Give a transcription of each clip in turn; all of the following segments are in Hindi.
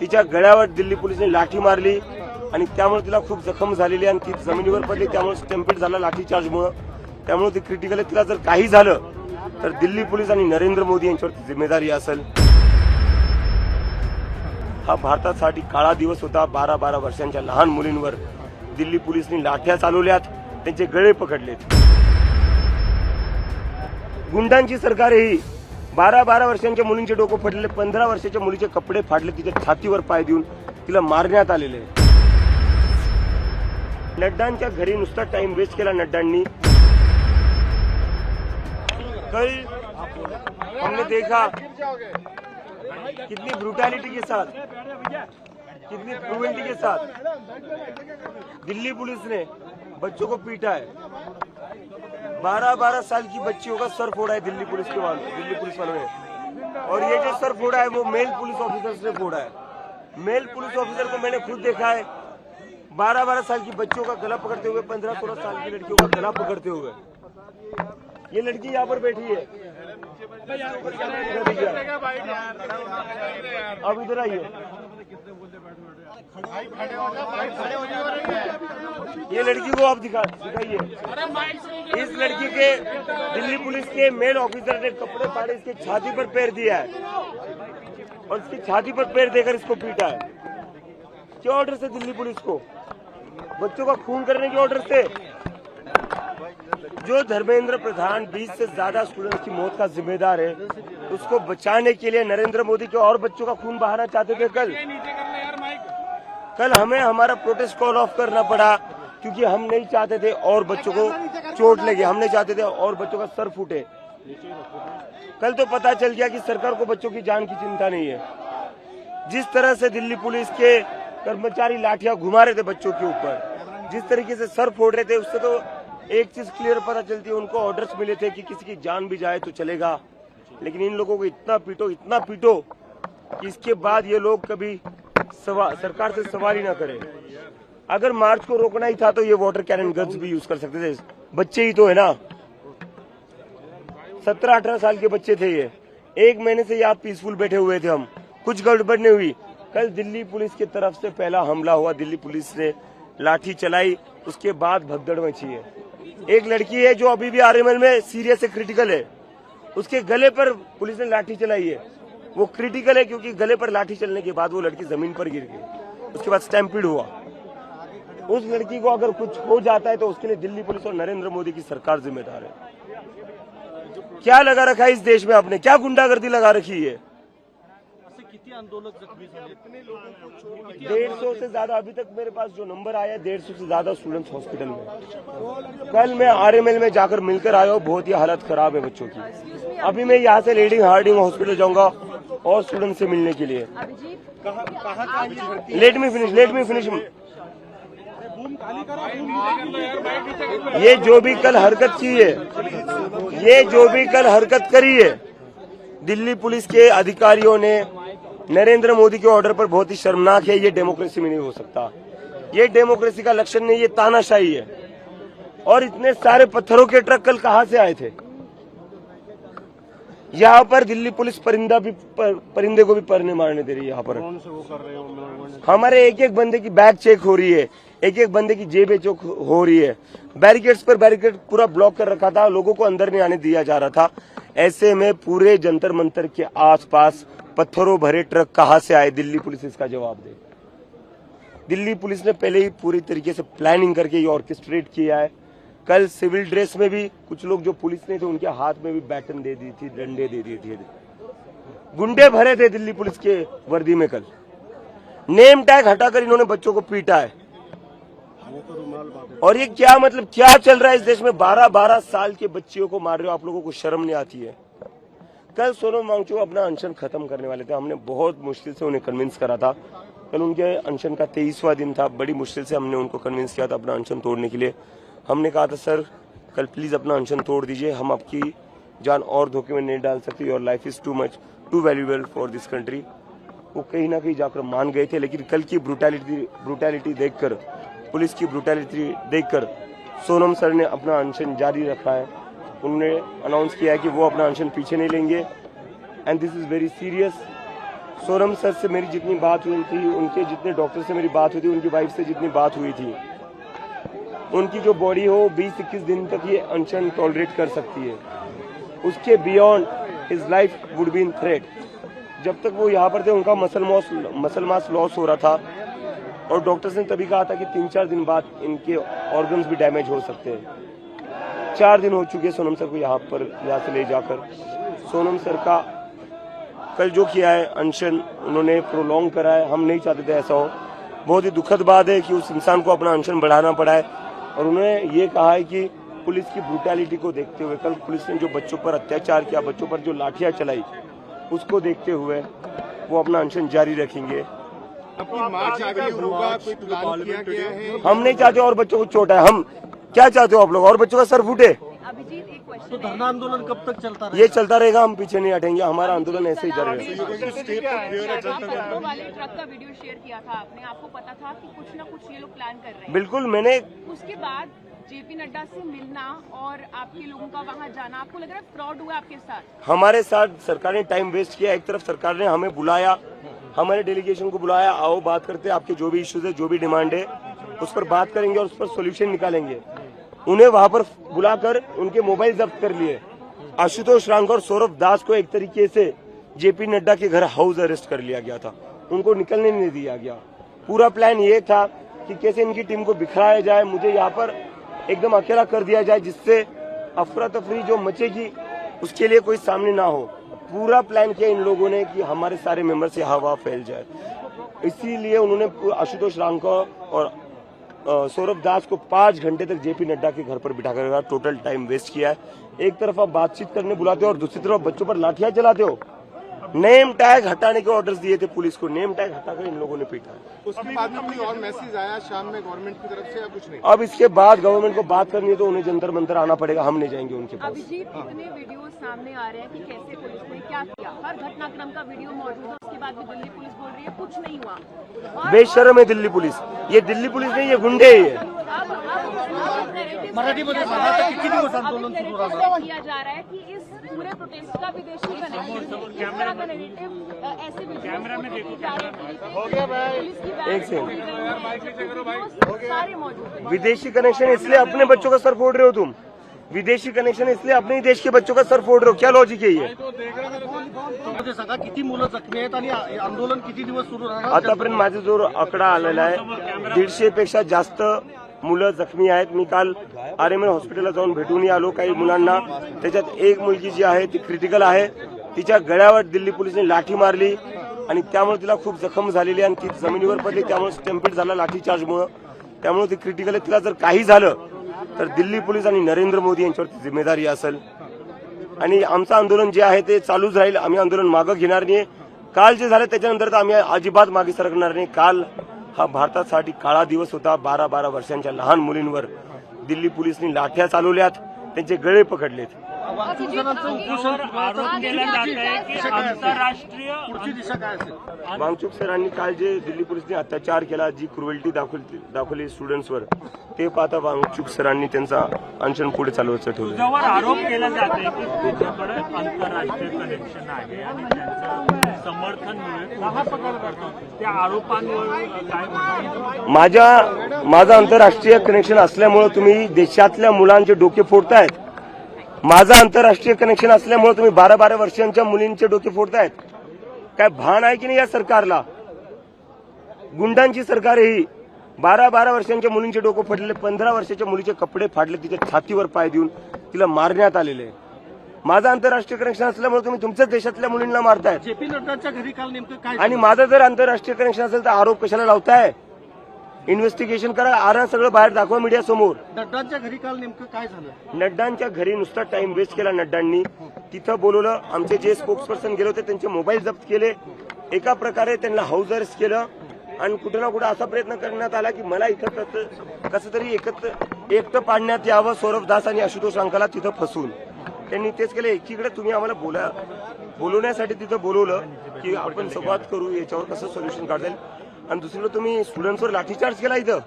तिच्या गळ्यावर दिल्ली पोलिसने लाठी मारली आणि त्यामुळे तिला खूप जखम झालेली आणि ती जमिनीवर पडली, त्यामुळे स्टॅम्पेड झाला लाठी चार्जमुळे, त्यामुळे ती क्रिटिकल आहे. तिला जर काही झालं तर दिल्ली पोलीस आणि नरेंद्र मोदी यांच्यावरती जिम्मेदारी असेल. हा भारतासाठी काळा दिवस होता. 12-12 वर्षांच्या लहान मुलींवर दिल्ली पोलिसनी लाठ्या चालवल्यात, त्यांचे गळे पकडलेत. गुंडांची सरकार ही 12-12 वर्षांच्या मुलींचे डोकं फडले, 15 वर्षाच्या मुलीचे कपडे फाडले, तिच्या छातीवर पाय देऊन तिला मारण्यात आलेले. नड्डांच्या घरी नुसता टाइम वेस्ट केला नड्डांनी. कल हमने देखा कितनी ब्रूटैलिटी के साथ, कितनी क्रूएल्टी के साथ दिल्ली पुलिस ने बच्चों को पीटा है. 12-12 साल की बच्चियों का सर फोड़ा है दिल्ली पुलिस वालों ने. और ये जो सर फोड़ा है वो मेल पुलिस ऑफिसर्स ने फोड़ा है. मेल पुलिस ऑफिसर को मैंने खुद देखा है 12-12 साल की बच्चियों का गला पकड़ते हुए, 15-16 साल की लड़कियों का गला पकड़ते हुए. ये लड़की यहाँ पर बैठी है, अब इधर आइए. ये लड़की को आप दिखाइए. इस लड़की के दिल्ली पुलिस के मेल ऑफिसर ने कपड़े फाड़े, इसके छाती पर पैर दिया है और इसकी छाती पर पैर देकर इसको पीटा है. क्या ऑर्डर से दिल्ली पुलिस को? बच्चों का खून करने के ऑर्डर से. जो धर्मेंद्र प्रधान 20 से ज्यादा स्टूडेंट्स की मौत का जिम्मेदार है, उसको बचाने के लिए नरेंद्र मोदी के और बच्चों का खून बहाना चाहते थे. कल हमें हमारा प्रोटेस्ट कॉल ऑफ करना पड़ा क्योंकि हम नहीं चाहते थे और बच्चों को चोट लगे, हम नहीं चाहते थे और बच्चों का सर फूटे. कल तो पता चल गया कि सरकार को बच्चों की जान की चिंता नहीं है. जिस तरह से दिल्ली पुलिस के कर्मचारी लाठियां घुमा रहे थे बच्चों के ऊपर, जिस तरीके से सर फोड़ रहे थे, उससे तो एक चीज क्लियर पता चलती है, उनको ऑर्डर्स मिले थे कि किसी की जान भी जाए तो चलेगा, लेकिन इन लोगों को इतना पीटो कि इसके बाद ये लोग कभी सरकार से सवाल ही ना करें. अगर मार्च को रोकना ही था तो ये वाटर कैनन गन्स भी यूज कर सकते थे. बच्चे ही तो है ना, 17-18 साल के बच्चे थे ये. 1 महीने से यहाँ पीसफुल बैठे हुए थे हम, कुछ गड़बड़ नहीं हुई. कल दिल्ली पुलिस की तरफ से पहला हमला हुआ, दिल्ली पुलिस ने लाठी चलाई, उसके बाद भगदड़ मची है. एक लड़की है जो अभी भी आरएमएल में सीरियस से क्रिटिकल है, उसके गले पर पुलिस ने लाठी चलाई है. वो क्रिटिकल है क्योंकि गले पर लाठी चलने के बाद वो लड़की जमीन पर गिर गई, उसके बाद स्टैम्पीड हुआ. उस लड़की को अगर कुछ हो जाता है तो उसके लिए दिल्ली पुलिस और नरेंद्र मोदी की सरकार जिम्मेदार है. क्या लगा रखा है इस देश में आपने, क्या गुंडागर्दी लगा रखी है? आंदोलन जख्मी झाले, 150 से ज्यादा अभी तक मेरे पास जो नंबर आया है, 150 से ज्यादा स्टूडेंट्स हॉस्पिटल में. कल मैं आरएमएल में जाकर मिलकर आया हूँ, बहुत ही हालत खराब है बच्चों की. अभी मैं यहाँ से लीडिंग हार्डिंग हॉस्पिटल जाऊंगा और स्टूडेंट से मिलने के लिए. Let me finish. ये जो भी कल हरकत की है, ये जो भी कल हरकत करी है दिल्ली पुलिस के अधिकारियों ने नरेंद्र मोदी के ऑर्डर पर, बहुत ही शर्मनाक है. ये डेमोक्रेसी में नहीं हो सकता, ये डेमोक्रेसी का लक्षण नहीं, ये तानाशाही है. और इतने सारे पत्थरों के ट्रक कल कहां से आए थे? यहाँ पर दिल्ली पुलिस परिंदे को भी परने मारने दे रही है. यहाँ पर हमारे एक बंदे की बैग चेक हो रही है, एक बंदे की जेबें चेक हो रही है. बैरिकेड्स पर बैरिकेड पूरा ब्लॉक कर रखा था, लोगों को अंदर नहीं आने दिया जा रहा था. ऐसे में पूरे जंतर मंतर के आसपास पत्थरों भरे ट्रक कहां से आए? दिल्ली पुलिस इसका जवाब दे. दिल्ली पुलिस ने पहले ही पूरी तरीके से प्लानिंग करके ये ऑर्केस्ट्रेट किया है. कल सिविल ड्रेस में भी कुछ लोग जो पुलिस ने थे, उनके हाथ में भी बैटन दे दी थी, डंडे दे दिए थे. गुंडे भरे थे दिल्ली पुलिस के वर्दी में. कल नेम टैग हटाकर इन्होंने बच्चों को पीटा है. और ये क्या मतलब, क्या चल रहा है इस देश में? 12-12 साल के बच्चियों को मार रहे हो, आप लोगों को शर्म नहीं आती है? कल सोनम वांगचुक अपना अनशन खत्म करने वाले थे, हमने बहुत मुश्किल से उन्हें कन्विंस करा था. कल उनके अनशन का 23वां दिन था, बड़ी मुश्किल से हमने उनको कन्विंस किया था अपना अनशन तोड़ने के लिए. हमने कहा था सर कल प्लीज अपना अनशन तोड़ दीजिए, हम आपकी जान और धोखे में नहीं डाल सकते, your life is too valuable for this country. वो कहीं ना कहीं जाकर मान गए थे, लेकिन कल की ब्रूटैलिटी देखकर, पुलिस की ब्रूटैलिटी देखकर सोनम सर ने अपना अनशन जारी रखा है. उन्होंने अनाउंस किया है कि वो अपना अनशन पीछे नहीं लेंगे. And this is very serious. Sonam sir से मेरी जितनी बात हुई थी, उनके जितने डॉक्टर से मेरी बात हुई थी, उनकी वाइफ से जितनी बात हुई थी, उनकी जो बॉडी हो 20-21 दिन तक ये अनशन टॉलरेट कर सकती है। उसके beyond his life would be in threat. जब तक वो यहाँ पर थे उनका मसल मास लॉस हो रहा था और डॉक्टर्स ने तभी कहा था कि 3-4 दिन बाद इनके ऑर्गन्स भी डैमेज हो सकते हैं। 4 दिन हो चुके सोनम सर को यहाँ से ले जाकर। सोनम सर का कल जो किया है अनशन उन्होंने प्रोलॉन्ग करा है, हम नहीं चाहते थे ऐसा हो। बहुत ही दुखद बात है कि उस इंसान को अपना अनशन बढ़ाना पड़ा है और उन्होंने ये कहा है कि पुलिस की ब्रूटैलिटी को देखते हुए, कल पुलिस ने जो बच्चों पर अत्याचार किया, बच्चों पर जो लाठियां चलाई, उसको देखते हुए वो अपना अनशन जारी रखेंगे। हम नहीं चाहते और बच्चों को चोट है। हम क्या चाहते हो आप लोग? और बच्चों का सर फूटे? अभिजीत, एक क्वेश्चन तो धरना आंदोलन कब तक चलता रहेगा? ये चलता रहेगा, हम पीछे नहीं हटेंगे, हमारा आंदोलन ऐसे ही जारी रहेगा। वाले ट्रक का वीडियो शेयर किया था आपने, आपको पता था कि कुछ ना कुछ ये लोग प्लान कर रहे हैं? बिल्कुल, मैंने उसके बाद जेपी नड्डा से मिलना और आपके लोगों का वहां जाना, आपको लग रहा है फ्रॉड हुआ आपके साथ? हमारे साथ सरकार ने टाइम वेस्ट किया। एक तरफ सरकार ने हमें बुलाया, हमारे डेलीगेशन को बुलाया, आओ बात करते हैं, आपके जो भी इश्यूज है, जो भी डिमांड है उस पर बात करेंगे और उस पर सोल्यूशन निकालेंगे। उन्हें वहां पर बुलाकर उनके मोबाइल जब्त कर लिए। आशुतोष रांग और सौरभ दास को एक तरीके से जेपी नड्डा के घर हाउस अरेस्ट कर लिया गया था, उनको निकलने नहीं दिया गया। पूरा प्लान ये था कि कैसे इनकी टीम को बिखराया जाए, मुझे यहाँ पर एकदम अकेला कर दिया जाए, जिससे अफरा तफरी जो मचेगी उसके लिए कोई सामने ना हो। पूरा प्लान किया इन लोगों ने कि हमारे सारे मेंबर से हवा फैल जाए। इसीलिए उन्होंने आशुतोष रांग को और सौरभ दास को 5 घंटे तक जेपी नड्डा के घर पर बिठाकर टोटल टाइम वेस्ट किया है। एक तरफ आप बातचीत करने बुलाते हो और दूसरी तरफ बच्चों पर लाठियां चलाते हो। नेम टैग हटाने के ऑर्डर्स दिए थे पुलिस को, नेम टैग हटाकर इन लोगों ने पीटा है। उसके बाद में कोई और मैसेज आया शाम में गवर्नमेंट की तरफ से या कुछ नहीं? अब इसके बाद गवर्नमेंट को बात करनी है तो उन्हें जंतर मंतर आना पड़ेगा, हम नहीं जाएंगे उनके पास। अभिजीत, इतने वीडियो सामने आ रहे हैं कि कैसे पुलिस ने क्या किया, हर घटनाक्रम का वीडियो मौजूद है, उसके बाद भी दिल्ली पुलिस बोल रही है कुछ नहीं हुआ। बेशर्म है दिल्ली पुलिस। ये दिल्ली पुलिस नहीं, ये गुंडे ही है। मराठीमध्ये सांगा तर किती दिवस आंदोलन सुरू राहणार? किया जा रहा है कि इस पूरे प्रोटेस्ट का विदेशी ऐसे कैमरा में देखो, एक सेकंड, सारे मौजूद हैं। विदेशी कनेक्शन इसलिए अपने बच्चों का सर फोड़ रहे हो तुम? विदेशी कनेक्शन इसलिए अपने ही देश के बच्चों का सर फोड़ रहे हो? क्या लॉजिक है ये? मध्ये सांगा किती मुलं जखमी आहेत आणि आंदोलन किती दिवस सुरू राहणार? आतापर्यंत माझा जो आकडा आलेला आहे 150 पेक्षा जास्त मुलं जखमी आहेत। मी काल आरएमएल हॉस्पिटलला जाऊन भेटूनही आलो काही मुलांना। त्याच्यात एक मुलगी जी आहे ती क्रिटिकल आहे, तिच्या गळ्यावर दिल्ली पोलिसने लाठी मारली आणि त्यामुळे तिला खूप जखम झालेली आणि ती जमिनीवर पडली, त्यामुळे स्टॅम्पेड झाला लाठीचार्जमुळे, त्यामुळे ती क्रिटिकल आहे। तिला जर काही झालं तर दिल्ली पोलीस आणि नरेंद्र मोदी यांच्यावरती जिम्मेदारी असेल आणि आमचं आंदोलन जे आहे ते चालूच राहील। आम्ही आंदोलन मागे घेणार नाही। काल जे झालं त्याच्यानंतर तर आम्ही अजिबात मागे सरकणार नाही। काल हा भारतासाठी काळा दिवस होता। 12-12 वर्षांच्या लहान मुलींवर दिल्ली पोलिसांनी लाठ्या चालवल्यात, त्यांचे गळे पकडलेत। वाहतूक जणांचं उपोषण आरोप केला जात आहे की आंतरराष्ट्रीय पुढची दिशा काय असेल? वांगचुक सरांनी काल जे दिल्ली पोलिसांनी अत्याचार केला, जी क्रुएल्टी दाखवली स्टुडंट्सवर, ते पाहता वांगचुक सरांनी त्यांचा अनशन पुढे चालवायचं ठेवलं। तुझ्यावर आरोप केला जाते की तुझ्याकडे आंतरराष्ट्रीय कनेक्शन आहे आणि त्यांचं समर्थन करतो, त्या आरोपांवर काय म्हणतात? माझं आंतरराष्ट्रीय कनेक्शन असल्यामुळे तुम्ही देशातल्या मुलांचे डोके फोडतायत। माझं आंतरराष्ट्रीय कनेक्शन असल्यामुळे तुम्ही 12-12 वर्षांच्या मुलींचे डोके फोडतायत। काय भान आहे की नाही या सरकारला? गुंडांची सरकार ही 12-12 वर्षांच्या मुलींचे डोके फोडलेले, 15 वर्षाच्या मुलीचे कपडे फाडले, तिच्या छातीवर पाय देऊन तिला मारण्यात आलेले। माझं आंतरराष्ट्रीय कनेक्शन असल्यामुळे तुम्ही तुमच्याच देशातल्या मुलींना मारतायत। जेपी नड्डाच्या घरी काल नेमकं काय? आणि माझं जर आंतरराष्ट्रीय कनेक्शन असेल तर आरोप कशाला लावताय? इन्व्हेस्टिगेशन करा, आरा सगळं बाहेर दाखवा मीडिया समोर। नड्डाच्या घरी काल नेमकं काय झालं? नड्डांच्या घरी नुसता टाइम वेस्ट केला नड्डांनी। तिथं बोलवलं, आमचे जे स्पोक्सपर्सन गेले होते त्यांचे मोबाईल जप्त केले, एका प्रकारे त्यांना हाऊस अरेस्ट केलं आणि कुठे ना कुठे असा प्रयत्न करण्यात आला की मला इथं कसं तरी एकटं पाडण्यात यावं सौरभ दास आणि आशुतोष रांकाला तिथं फसून त्यांनी तेच केलं। एकीकडे तुम्ही आम्हाला बोलवण्यासाठी तिथं बोलवलं की आपण संवाद करू, याच्यावर कसं सोल्युशन काढता येईल, आणि दुसरीकडे तुम्ही स्टुडंट्सवर लाठीचार्ज केला इथं।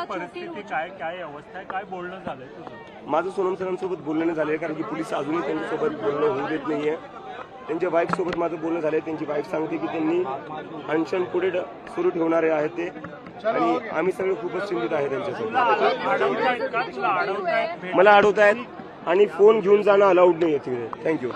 परिस्थिती काय अवस्था आहे, काय बोलणं झालंय तुझं? माझं सोनम सरांसोबत बोलणं झालंय, कारण की पोलीस अजूनही त्यांच्यासोबत बोलणं होऊ देत नाहीये त्यांच्या वाईफ सोबत माझं बोलणं झालंय. त्यांची वाईफ सांगते की त्यांनी अनशन पुढे सुरू ठेवणारे आहेत ते, आणि आम्ही सगळे खूपच चिंतित आहे त्यांच्यासोबत. अडवतायत का? तुला अडवतायत? मला अडवत आहेत आणि फोन घेऊन जाणं अलाउड नाही आहे तिकडे. थँक्यू.